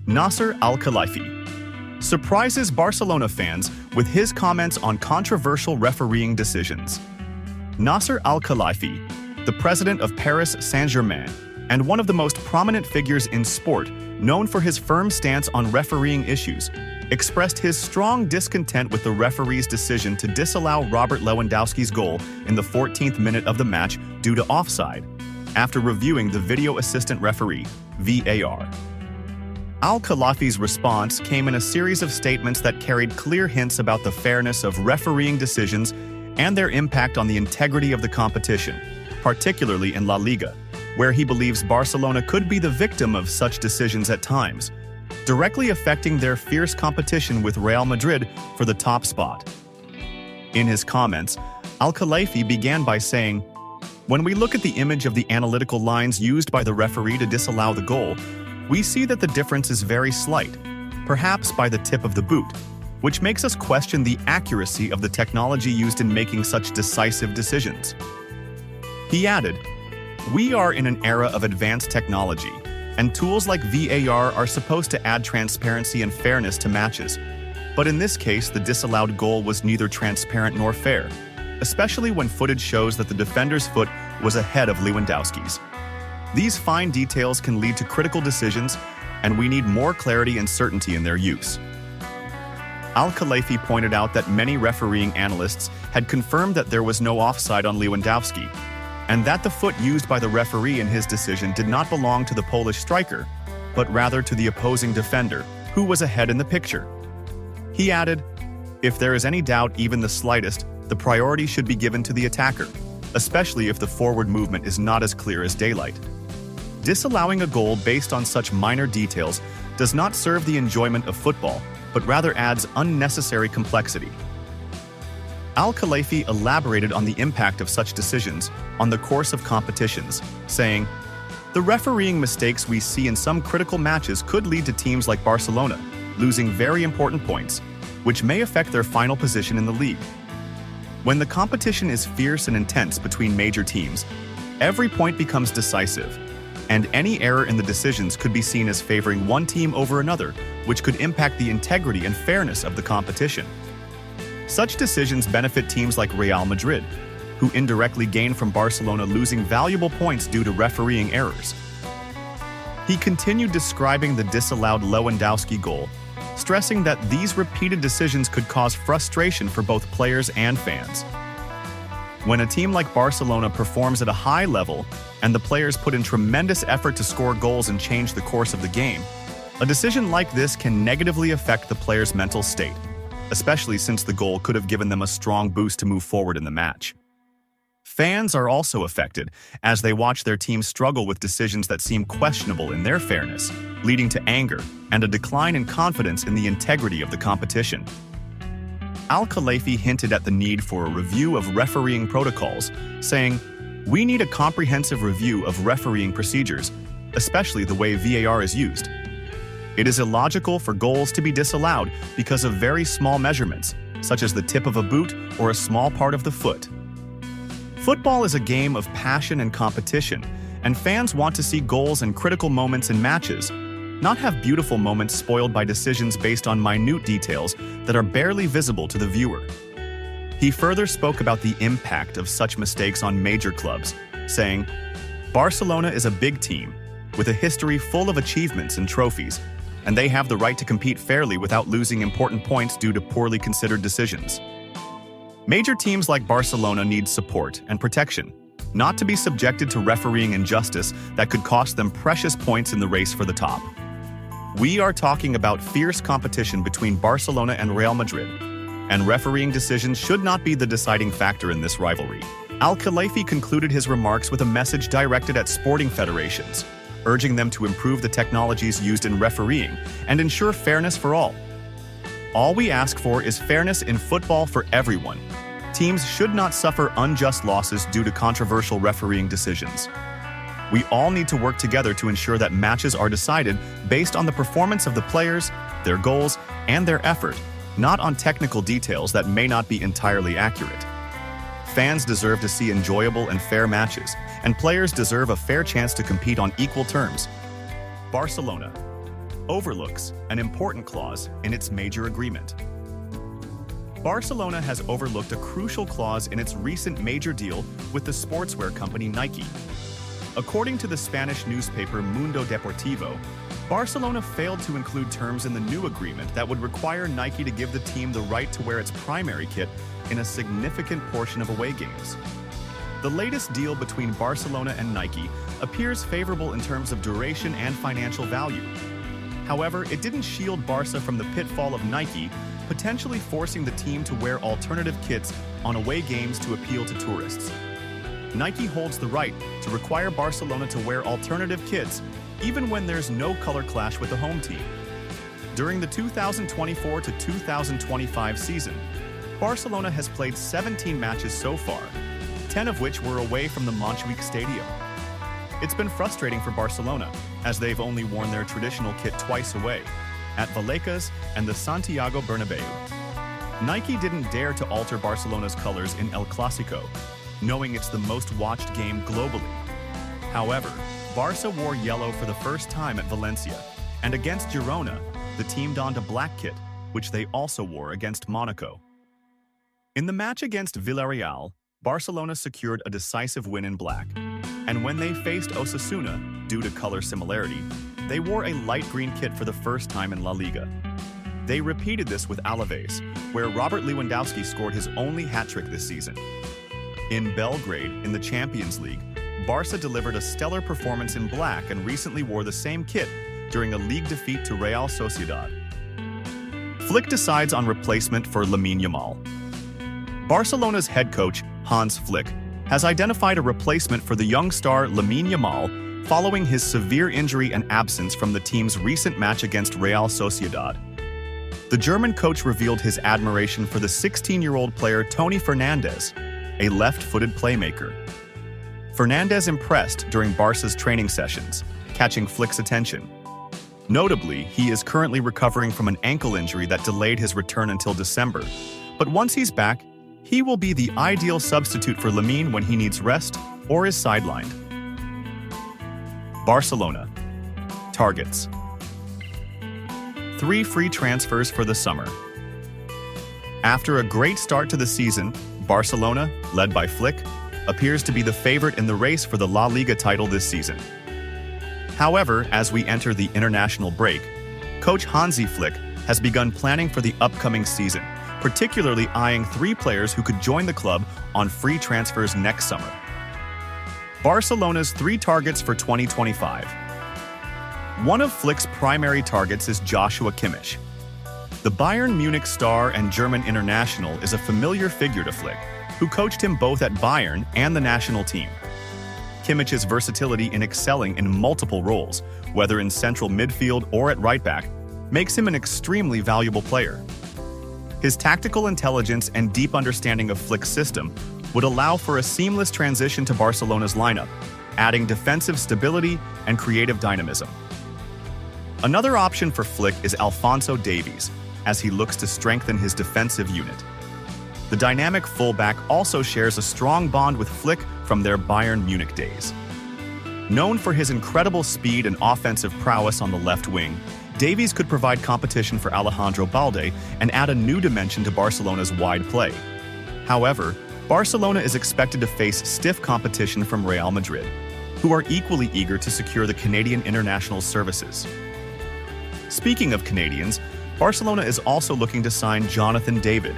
Nasser Al-Khelaifi surprises Barcelona fans with his comments on controversial refereeing decisions. Nasser Al-Khelaifi, the president of Paris Saint-Germain and one of the most prominent figures in sport, known for his firm stance on refereeing issues, expressed his strong discontent with the referee's decision to disallow Robert Lewandowski's goal in the 14th minute of the match due to offside, after reviewing the video assistant referee, VAR. Al-Khelaifi's response came in a series of statements that carried clear hints about the fairness of refereeing decisions and their impact on the integrity of the competition, particularly in La Liga, where he believes Barcelona could be the victim of such decisions at times, directly affecting their fierce competition with Real Madrid for the top spot. In his comments, Al-Khelaifi began by saying, "When we look at the image of the analytical lines used by the referee to disallow the goal, we see that the difference is very slight, perhaps by the tip of the boot, which makes us question the accuracy of the technology used in making such decisive decisions." He added, "We are in an era of advanced technology, and tools like VAR are supposed to add transparency and fairness to matches. But in this case, the disallowed goal was neither transparent nor fair, especially when footage shows that the defender's foot was ahead of Lewandowski's. These fine details can lead to critical decisions, and we need more clarity and certainty in their use." Al-Khelaifi pointed out that many refereeing analysts had confirmed that there was no offside on Lewandowski, and that the foot used by the referee in his decision did not belong to the Polish striker, but rather to the opposing defender, who was ahead in the picture. He added, "If there is any doubt, even the slightest, the priority should be given to the attacker, especially if the forward movement is not as clear as daylight. Disallowing a goal based on such minor details does not serve the enjoyment of football, but rather adds unnecessary complexity." Al-Khelaifi elaborated on the impact of such decisions on the course of competitions, saying, "The refereeing mistakes we see in some critical matches could lead to teams like Barcelona losing very important points, which may affect their final position in the league. When the competition is fierce and intense between major teams, every point becomes decisive, and any error in the decisions could be seen as favoring one team over another, which could impact the integrity and fairness of the competition. Such decisions benefit teams like Real Madrid, who indirectly gain from Barcelona losing valuable points due to refereeing errors." He continued describing the disallowed Lewandowski goal, stressing that these repeated decisions could cause frustration for both players and fans. "When a team like Barcelona performs at a high level and the players put in tremendous effort to score goals and change the course of the game, a decision like this can negatively affect the players' mental state, especially since the goal could have given them a strong boost to move forward in the match. Fans are also affected as they watch their team struggle with decisions that seem questionable in their fairness, leading to anger and a decline in confidence in the integrity of the competition." Al-Khelaifi hinted at the need for a review of refereeing protocols, saying, "We need a comprehensive review of refereeing procedures, especially the way VAR is used. It is illogical for goals to be disallowed because of very small measurements, such as the tip of a boot or a small part of the foot. Football is a game of passion and competition, and fans want to see goals and critical moments in matches, not have beautiful moments spoiled by decisions based on minute details that are barely visible to the viewer." He further spoke about the impact of such mistakes on major clubs, saying, "Barcelona is a big team, with a history full of achievements and trophies, and they have the right to compete fairly without losing important points due to poorly considered decisions. Major teams like Barcelona need support and protection, not to be subjected to refereeing injustice that could cost them precious points in the race for the top. We are talking about fierce competition between Barcelona and Real Madrid, and refereeing decisions should not be the deciding factor in this rivalry." Al-Khelaifi concluded his remarks with a message directed at sporting federations, urging them to improve the technologies used in refereeing and ensure fairness for all. "All we ask for is fairness in football for everyone. Teams should not suffer unjust losses due to controversial refereeing decisions. We all need to work together to ensure that matches are decided based on the performance of the players, their goals, and their effort, not on technical details that may not be entirely accurate. Fans deserve to see enjoyable and fair matches, and players deserve a fair chance to compete on equal terms. Barcelona." overlooks an important clause in its major agreement. Barcelona has overlooked a crucial clause in its recent major deal with the sportswear company Nike. According to the Spanish newspaper Mundo Deportivo, Barcelona failed to include terms in the new agreement that would require Nike to give the team the right to wear its primary kit in a significant portion of away games. The latest deal between Barcelona and Nike appears favorable in terms of duration and financial value. However, it didn't shield Barca from the pitfall of Nike potentially forcing the team to wear alternative kits on away games to appeal to tourists. Nike holds the right to require Barcelona to wear alternative kits even when there's no color clash with the home team. During the 2024 to 2025 season, Barcelona has played 17 matches so far, 10 of which were away from the Montjuic Stadium. It's been frustrating for Barcelona, as they've only worn their traditional kit twice away, at Vallecas and the Santiago Bernabeu. Nike didn't dare to alter Barcelona's colors in El Clásico, knowing it's the most watched game globally. However, Barca wore yellow for the first time at Valencia, and against Girona, the team donned a black kit, which they also wore against Monaco. In the match against Villarreal, Barcelona secured a decisive win in black, and when they faced Osasuna, due to color similarity, they wore a light green kit for the first time in La Liga. They repeated this with Alaves, where Robert Lewandowski scored his only hat-trick this season. In Belgrade, in the Champions League, Barca delivered a stellar performance in black and recently wore the same kit during a league defeat to Real Sociedad. Flick decides on replacement for Lamine Yamal. Barcelona's head coach, Hans Flick, has identified a replacement for the young star Lamine Yamal following his severe injury and absence from the team's recent match against Real Sociedad. The German coach revealed his admiration for the 16-year-old player Toni Fernandes, a left-footed playmaker. Fernandes impressed during Barca's training sessions, catching Flick's attention. Notably, he is currently recovering from an ankle injury that delayed his return until December, but once he's back, he will be the ideal substitute for Lamine when he needs rest or is sidelined. Barcelona. Targets. 3 free transfers for the summer. After a great start to the season, Barcelona, led by Flick, appears to be the favorite in the race for the La Liga title this season. However, as we enter the international break, coach Hansi Flick has begun planning for the upcoming season, particularly eyeing 3 players who could join the club on free transfers next summer. Barcelona's 3 targets for 2025. One of Flick's primary targets is Joshua Kimmich. The Bayern Munich star and German international is a familiar figure to Flick, who coached him both at Bayern and the national team. Kimmich's versatility in excelling in multiple roles, whether in central midfield or at right back, makes him an extremely valuable player. His tactical intelligence and deep understanding of Flick's system would allow for a seamless transition to Barcelona's lineup, adding defensive stability and creative dynamism. Another option for Flick is Alphonso Davies, as he looks to strengthen his defensive unit. The dynamic fullback also shares a strong bond with Flick from their Bayern Munich days. Known for his incredible speed and offensive prowess on the left wing, Davies could provide competition for Alejandro Balde and add a new dimension to Barcelona's wide play. However, Barcelona is expected to face stiff competition from Real Madrid, who are equally eager to secure the Canadian international's services. Speaking of Canadians, Barcelona is also looking to sign Jonathan David.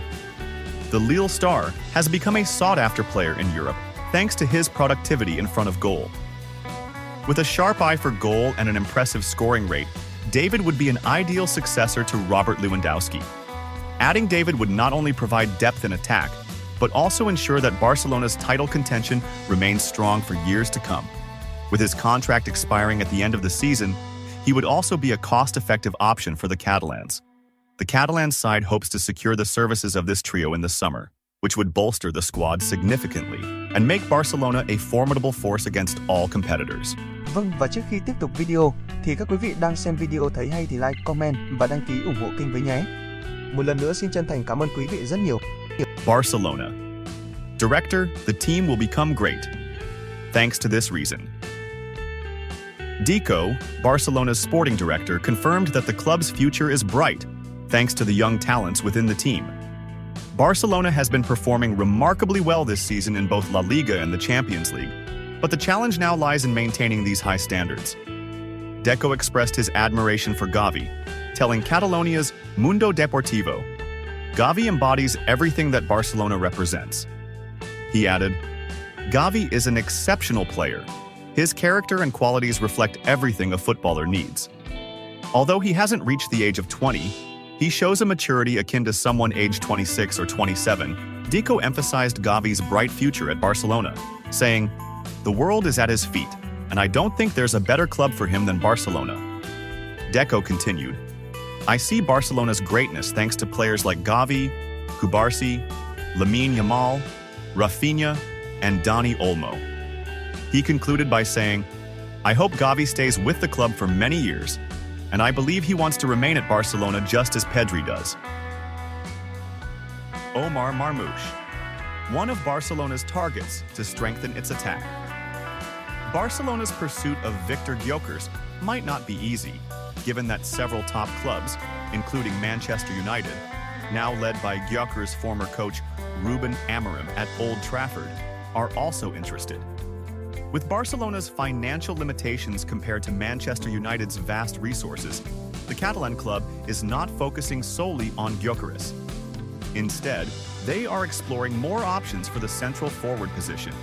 The Lille star has become a sought-after player in Europe thanks to his productivity in front of goal. With a sharp eye for goal and an impressive scoring rate, David would be an ideal successor to Robert Lewandowski. Adding David would not only provide depth in attack, but also ensure that Barcelona's title contention remains strong for years to come. With his contract expiring at the end of the season, he would also be a cost-effective option for the Catalans. The Catalan side hopes to secure the services of this trio in the summer, which would bolster the squad significantly and make Barcelona a formidable force against all competitors. Vâng, và trước khi tiếp tục video, thì các quý vị đang xem video thấy hay thì like, comment và đăng ký ủng hộ kênh với nhé. Một lần nữa xin chân thành cảm ơn quý vị rất nhiều. Barcelona. Director, the team will become great. Thanks to this reason. Deco, Barcelona's sporting director, confirmed that the club's future is bright, thanks to the young talents within the team. Barcelona has been performing remarkably well this season in both La Liga and the Champions League, but the challenge now lies in maintaining these high standards. Deco expressed his admiration for Gavi, telling Catalonia's Mundo Deportivo, "Gavi embodies everything that Barcelona represents." He added, "Gavi is an exceptional player. His character and qualities reflect everything a footballer needs. Although he hasn't reached the age of 20, he shows a maturity akin to someone aged 26 or 27." Deco emphasized Gavi's bright future at Barcelona, saying, "The world is at his feet, and I don't think there's a better club for him than Barcelona." Deco continued, "I see Barcelona's greatness thanks to players like Gavi, Cubarsí, Lamine Yamal, Rafinha, and Dani Olmo." He concluded by saying, "I hope Gavi stays with the club for many years, and I believe he wants to remain at Barcelona just as Pedri does." Omar Marmoush, one of Barcelona's targets to strengthen its attack. Barcelona's pursuit of Victor Gyökeres might not be easy, given that several top clubs, including Manchester United, now led by Gyökeres' former coach Ruben Amorim at Old Trafford, are also interested. With Barcelona's financial limitations compared to Manchester United's vast resources, the Catalan club is not focusing solely on Gyökeres. Instead, they are exploring more options for the central forward position.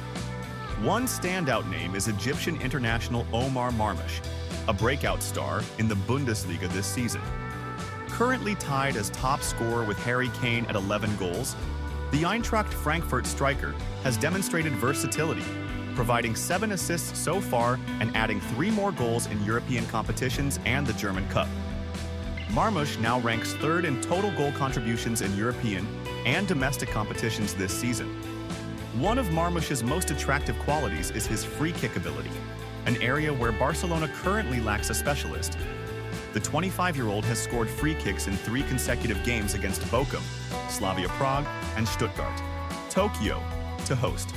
One standout name is Egyptian international Omar Marmoush, a breakout star in the Bundesliga this season. Currently tied as top scorer with Harry Kane at 11 goals, the Eintracht Frankfurt striker has demonstrated versatility, providing 7 assists so far and adding 3 more goals in European competitions and the German Cup. Marmoush now ranks 3rd in total goal contributions in European and domestic competitions this season. One of Marmoush's most attractive qualities is his free kick ability, an area where Barcelona currently lacks a specialist. The 25-year-old has scored free kicks in 3 consecutive games against Bochum, Slavia Prague, and Stuttgart, Tokyo, to host.